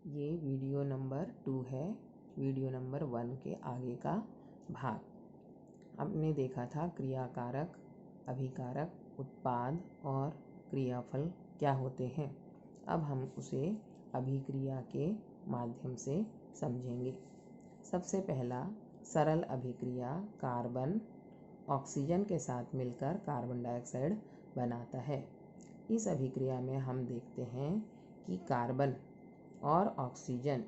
ये video number 2 है, video number 1 के आगे का भाग। हमने देखा था क्रियाकारक, अभिकारक, उत्पाद और क्रियाफल क्या होते हैं। अब हम उसे अभिक्रिया के माध्यम से समझेंगे। सबसे पहला सरल अभिक्रिया कार्बन ऑक्सीजन के साथ मिलकर कार्बन डाइऑक्साइड बनाता है। इस अभिक्रिया में हम देखते हैं कि कार्बन और ऑक्सीजन,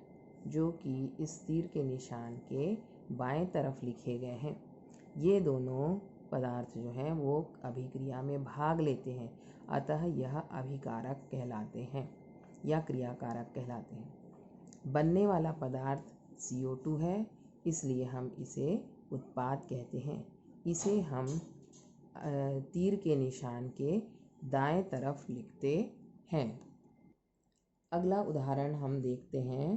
जो कि इस तीर के निशान के बाएं तरफ लिखे गए हैं, ये दोनों पदार्थ जो हैं वो अभिक्रिया में भाग लेते हैं। अतः यह अभिकारक कहलाते हैं या क्रियाकारक कहलाते हैं। बनने वाला पदार्थ CO2 है, इसलिए हम इसे उत्पाद कहते हैं। इसे हम तीर के निशान के दाएं तरफ लिखते हैं। अगला उदाहरण हम देखते हैं।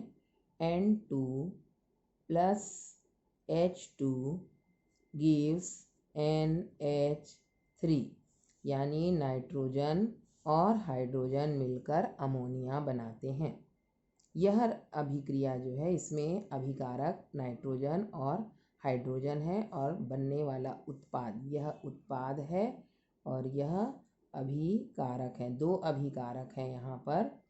N2 plus H2 gives NH3, यानी नाइट्रोजन और हाइड्रोजन मिलकर अमोनिया बनाते हैं। यह अभिक्रिया जो है, इसमें अभिकारक नाइट्रोजन और हाइड्रोजन है और बनने वाला उत्पाद यह उत्पाद है और यह अभिकारक है। दो अभिकारक हैं यहाँ पर,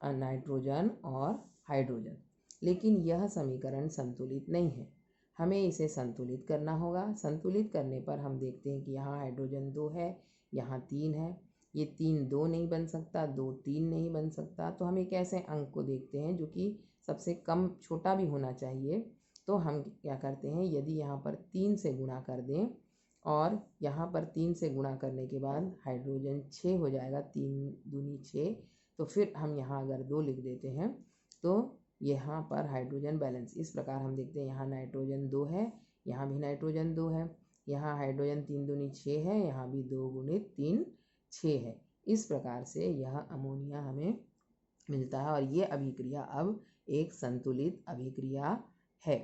नाइट्रोजन और हाइड्रोजन। लेकिन यह समीकरण संतुलित नहीं है, हमें इसे संतुलित करना होगा। संतुलित करने पर हम देखते हैं कि यहाँ हाइड्रोजन 2 है, यहाँ 3 है। ये 3 2 नहीं बन सकता, 2 3 नहीं बन सकता। तो हम एक ऐसे अंक को देखते हैं जो कि सबसे कम छोटा भी होना चाहिए। तो हम क्या करते हैं, यदि यहाँ पर 3 से गुणा कर दें और यहाँ पर 3 से गुणा करने के बाद हाइड्रोजन 6 हो जाएगा, 3 दूनी 6। तो फिर हम यहाँ अगर 2 लिख देते हैं तो यहाँ पर हाइड्रोजन बैलेंस इस प्रकार हम देखते हैं। यहाँ नाइट्रोजन 2 है, यहाँ भी नाइट्रोजन 2 है, यहाँ हाइड्रोजन 3 दूनी 6 है, यहाँ भी 2 गुणित 3 6 है। इस प्रकार से यह अमोनिया हमें मिलता है और ये अभिक्रिया अब एक संतुलित अभिक्रिया है।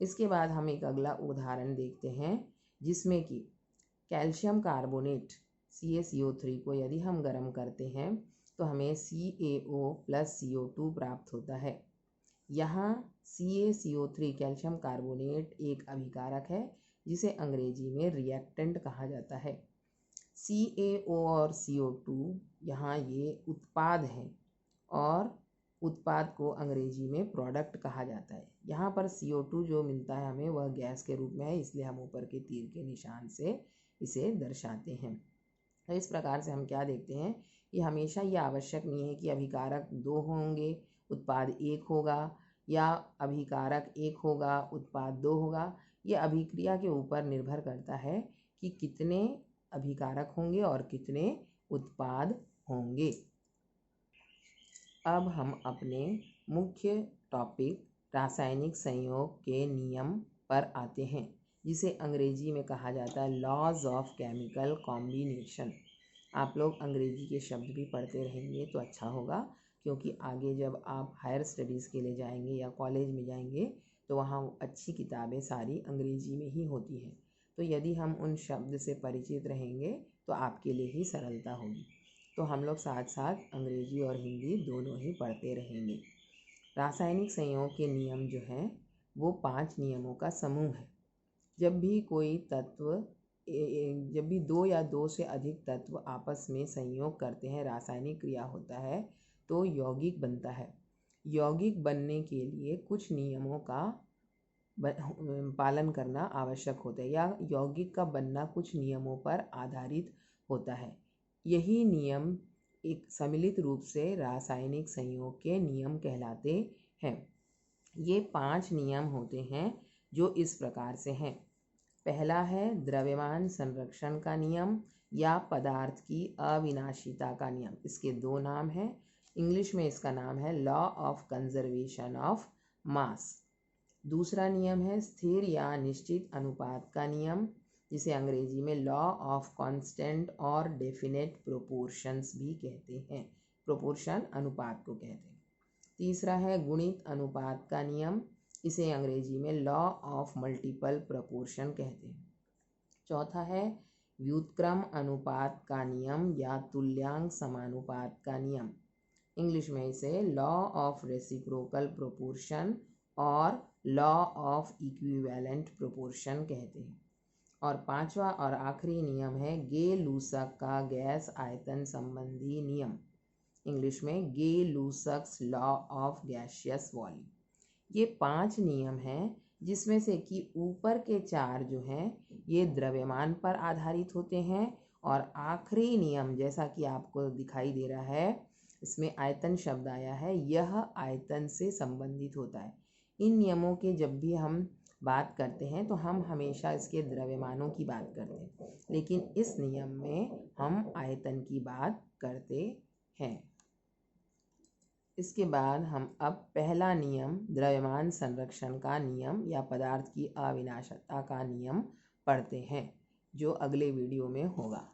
इसके बाद हम एक अगला उदाहरण देखते हैं, जिसमें कि कैल्शियम कार्बोनेट CaCO3 को यदि हम गर्म करते हैं तो हमें CaO प्लस CO2 प्राप्त होता है। यहाँ CaCO3 कैल्शियम कार्बोनेट एक अभिकारक है, जिसे अंग्रेजी में रिएक्टेंट कहा जाता है। CaO और CO2 यहाँ ये उत्पाद हैं और उत्पाद को अंग्रेजी में प्रोडक्ट कहा जाता है। यहाँ पर CO2 जो मिलता है हमें, वह गैस के रूप में है, इसलिए हम ऊपर के तीर के निशान से इसे दर्शाते हैं। तो इस प्रकार से हम क्या देखते हैं कि हमेशा ये आवश्यक नहीं है कि अभिकारक 2 होंगे उत्पाद 1 होगा, या अभिकारक 1 होगा उत्पाद 2 होगा। ये अभिक्रिया के ऊपर निर्भर करता है कि कितने अभिकारक होंगे और कितने उत्पाद होंगे। अब हम अपने मुख्य टॉपिक रासायनिक संयोग के नियम पर आते हैं, जिसे अंग्रेजी में कहा जाता है लॉज ऑफ केमिकल कॉम्बिनेशन। आप लोग अंग्रेजी के शब्द भी पढ़ते रहेंगे तो अच्छा होगा, क्योंकि आगे जब आप हायर स्टडीज़ के लिए जाएंगे या कॉलेज में जाएंगे तो वहाँ अच्छी किताबें सारी अंग्रेजी में ही होती हैं। तो यदि हम उन शब्द से परिचित रहेंगे तो आपके लिए ही सरलता होगी। तो हम लोग साथ साथ अंग्रेजी और हिंदी दोनों ही पढ़ते रहेंगे। रासायनिक संयोग के नियम जो हैं वो 5 नियमों का समूह है। जब भी कोई तत्व, जब भी 2 या 2 से अधिक तत्व आपस में संयोग करते हैं, रासायनिक क्रिया होता है, तो यौगिक बनता है। यौगिक बनने के लिए कुछ नियमों का पालन करना आवश्यक होता है, या यौगिक का बनना कुछ नियमों पर आधारित होता है। यही नियम एक सम्मिलित रूप से रासायनिक संयोग के नियम कहलाते हैं। ये 5 नियम होते हैं जो इस प्रकार से हैं। पहला है द्रव्यमान संरक्षण का नियम या पदार्थ की अविनाशिता का नियम। इसके 2 नाम हैं। इंग्लिश में इसका नाम है law of conservation of mass. दूसरा नियम है स्थिर या निश्चित अनुपात का नियम, जिसे अंग्रेजी में लॉ ऑफ कांस्टेंट और डेफिनेट प्रोपोर्शंस भी कहते हैं। प्रोपोर्शन अनुपात को कहते हैं। तीसरा है गुणित अनुपात का नियम, इसे अंग्रेजी में लॉ ऑफ मल्टीपल प्रोपोर्शन कहते हैं। चौथा है व्युत्क्रम अनुपात का नियम या तुल्यांक समानुपात का नियम। इंग्लिश में इसे लॉ ऑफ रेसिप्रोकल प्रोपोर्शन और लॉ ऑफ इक्विवेलेंट प्रोपोर्शन कहते हैं। और पांचवा और आखिरी नियम है गे-लूसक का गैस आयतन संबंधी नियम, इंग्लिश में गे-लूसक्स लॉ ऑफ गैसियस वॉल्यूम। ये 5 नियम हैं जिसमें से कि ऊपर के 4 जो हैं ये द्रव्यमान पर आधारित होते हैं, और आखिरी नियम जैसा कि आपको दिखाई दे रहा है इसमें आयतन शब्द आया है, यह आयतन से संबंधित होता है। इन नियमों के जब भी हम बात करते हैं तो हम हमेशा इसके द्रव्यमानों की बात करते हैं, लेकिन इस नियम में हम आयतन की बात करते हैं। इसके बाद हम अब पहला नियम द्रव्यमान संरक्षण का नियम या पदार्थ की अविनाशता का नियम पढ़ते हैं, जो अगले वीडियो में होगा।